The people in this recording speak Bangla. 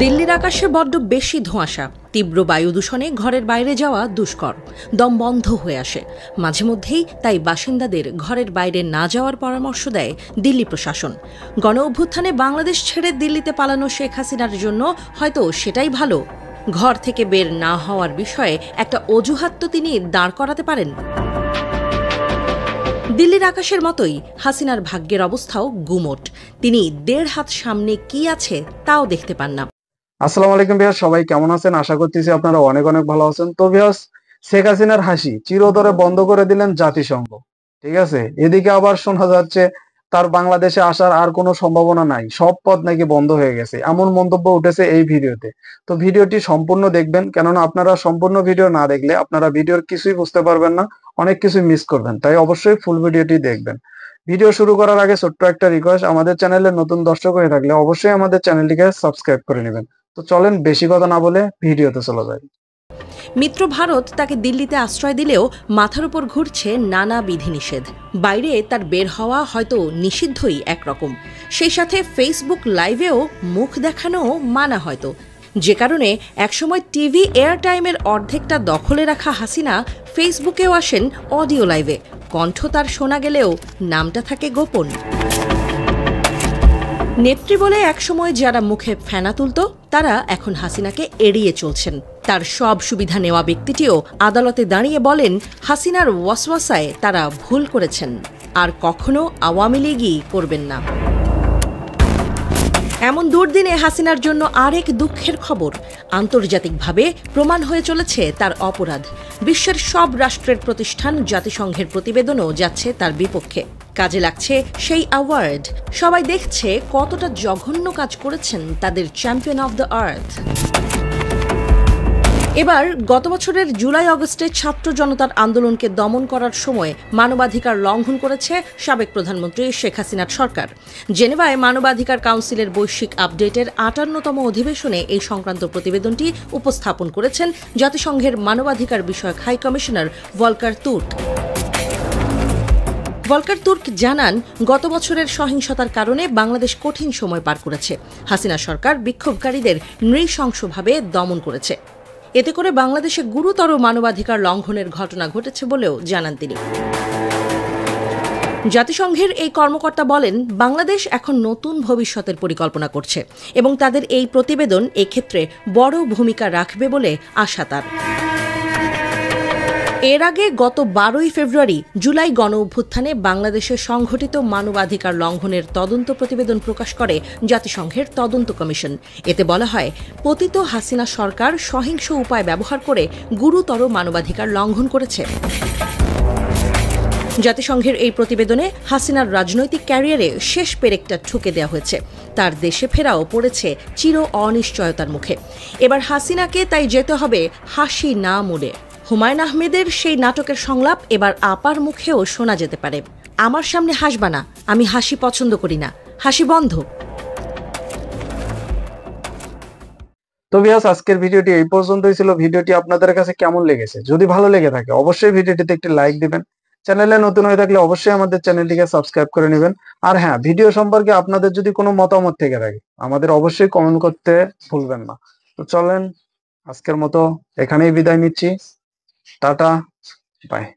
দিল্লির আকাশে বড্ড বেশি ধোঁয়াশা, তীব্র বায়ু দূষণে ঘরের বাইরে যাওয়া দুষ্কর, দম বন্ধ হয়ে আসে মাঝে মধ্যেই। তাই বাসিন্দাদের ঘরের বাইরে না যাওয়ার পরামর্শ দেয় দিল্লি প্রশাসন। গণ অভ্যুত্থানে বাংলাদেশ ছেড়ে দিল্লিতে পালানো শেখ হাসিনার জন্য হয়তো সেটাই ভালো। ঘর থেকে বের না হওয়ার বিষয়ে একটা অজুহাত তো তিনি দাঁড় করাতে পারেন। দিল্লির আকাশের মতোই হাসিনার ভাগ্যের অবস্থাও গুমোট। তিনি ১.৫ হাত সামনে কি আছে তাও দেখতে পান না। আসসালামু আলাইকুম ভিউয়ার্স, সবাই কেমন আছেন? আশা করতেছি আপনারা অনেক অনেক ভালো আছেন। তো ভিউয়ার্স, শেখ হাসিনার হাসি চিরতরে বন্ধ করে দিলেন জাতিসংঘ। ঠিক আছে, এদিকে আবার শোনা যাচ্ছে তার বাংলাদেশে আসার আর কোনো সম্ভাবনা নাই, সব পথ নাকি বন্ধ হয়ে গেছে, এমন মন্তব্য উঠেছে এই ভিডিওতে। তো ভিডিওটি সম্পূর্ণ দেখবেন, কেননা আপনারা সম্পূর্ণ ভিডিও না দেখলে আপনারা ভিডিওর কিছুই বুঝতে পারবেন না, অনেক কিছু মিস করবেন। তাই অবশ্যই ফুল ভিডিওটি দেখবেন। ভিডিও শুরু করার আগে ছোট্ট একটা রিকোয়েস্ট, আমাদের চ্যানেলে নতুন দর্শক হয়ে থাকলে অবশ্যই আমাদের চ্যানেলটিকে সাবস্ক্রাইব করে নেবেন। তো চলেন বেশি কথা না বলে ভিডিওতে চলে যাই। মিত্র ভারত তাকে দিল্লিতে আশ্রয় দিলেও মাথার উপর ঘুরছে নানা বিধিনিষেধ। বাইরে তার বের হওয়া হয়তো নিষিদ্ধই একরকম, সেই সাথে ফেসবুক লাইভেও মুখ দেখানো মানা হয়তো। যে কারণে একসময় টিভি এয়ার টাইমের অর্ধেকটা দখলে রাখা হাসিনা ফেসবুকেও আসেন অডিও লাইভে। কণ্ঠ তার শোনা গেলেও নামটা থাকে গোপন। নেত্রী বলে একসময় যারা মুখে ফেনা তুলত, তারা এখন হাসিনাকে এড়িয়ে চলছেন। তার সব সুবিধা নেওয়া ব্যক্তিটিও আদালতে দাঁড়িয়ে বলেন হাসিনার ওয়াসওয়াসায় তারা ভুল করেছেন, আর কখনো আওয়ামী লীগই করবেন না। এমন দুর্দিনে হাসিনার জন্য আরেক দুঃখের খবর, আন্তর্জাতিকভাবে প্রমাণ হয়ে চলেছে তার অপরাধ। বিশ্বের সব রাষ্ট্রের প্রতিষ্ঠান, জাতিসংঘের প্রতিবেদনও যাচ্ছে তার বিপক্ষে। কাজে লাগছে সেই অ্যাওয়ার্ড। সবাই দেখছে কতটা জঘন্য কাজ করেছেন তাদের চ্যাম্পিয়ন অব দ্য আর্থ। এবার গত বছরের জুলাই আগস্টে ছাত্র জনতার আন্দোলনকে দমন করার সময় মানবাধিকার লঙ্ঘন করেছে সাবেক প্রধানমন্ত্রী শেখ হাসিনার সরকার। জেনেভায় মানবাধিকার কাউন্সিলের বৈশ্বিক আপডেটের ৫৮তম অধিবেশনে এই সংক্রান্ত প্রতিবেদনটি উপস্থাপন করেছেন জাতিসংঘের মানবাধিকার বিষয়ক high commissioner Volker Turk. Volker Turk জানান, গত বছরের সহিংসতার কারণে বাংলাদেশ কঠিন সময় পার করেছে। হাসিনা সরকার বিক্ষোভকারীদের নৃশংসভাবে দমন করেছে। এতে করে বাংলাদেশে গুরুতর মানবাধিকার লঙ্ঘনের ঘটনা ঘটেছে বলেও জানান তিনি। জাতিসংঘের এই কর্মকর্তা বলেন, বাংলাদেশ এখন নতুন ভবিষ্যতের পরিকল্পনা করছে এবং তাদের এই প্রতিবেদন এক্ষেত্রে বড় ভূমিকা রাখবে বলে আশা তার। এর আগে গত ১২ই ফেব্রুয়ারি জুলাই গণ অভ্যুত্থানে বাংলাদেশে সংঘটিত মানবাধিকার লঙ্ঘনের তদন্ত প্রতিবেদন প্রকাশ করে জাতিসংঘের তদন্ত কমিশন। এতে বলা হয়, পতিত হাসিনা সরকার সহিংস উপায় ব্যবহার করে গুরুতর মানবাধিকার লঙ্ঘন করেছে। জাতিসংঘের এই প্রতিবেদনে হাসিনার রাজনৈতিক ক্যারিয়ারে শেষ পেরেকটা ঠুকে দেওয়া হয়েছে। তার দেশে ফেরাও পড়েছে চির অনিশ্চয়তার মুখে। এবার হাসিনাকে তাই যেতে হবে হাসি না মুড়ে। হুমায়ুন আহমেদের সেই নাটকের সংলাপ এবার আপার মুখেও শোনা যেতে পারে, আমার সামনে হাসবা না, আমি হাসি পছন্দ করি না, হাসি বন্ধ। তো ভিউয়ার্স, আজকের ভিডিওটি এই পর্যন্তই ছিল। ভিডিওটি আপনাদের কাছে কেমন লেগেছে? যদি ভালো লেগে থাকে অবশ্যই ভিডিওটিতে একটি লাইক দিবেন। চ্যানেলে নতুন হয়ে থাকলে অবশ্যই আমাদের চ্যানেলটিকে সাবস্ক্রাইব করে নেবেন। আর হ্যাঁ, ভিডিও সম্পর্কে আপনাদের যদি কোনো মতামত থেকে থাকে আমাদের অবশ্যই কমেন্ট করতে ভুলবেন না। তো চলেন আজকের মতো এখানেই বিদায় নিচ্ছি। Ta-ta, by.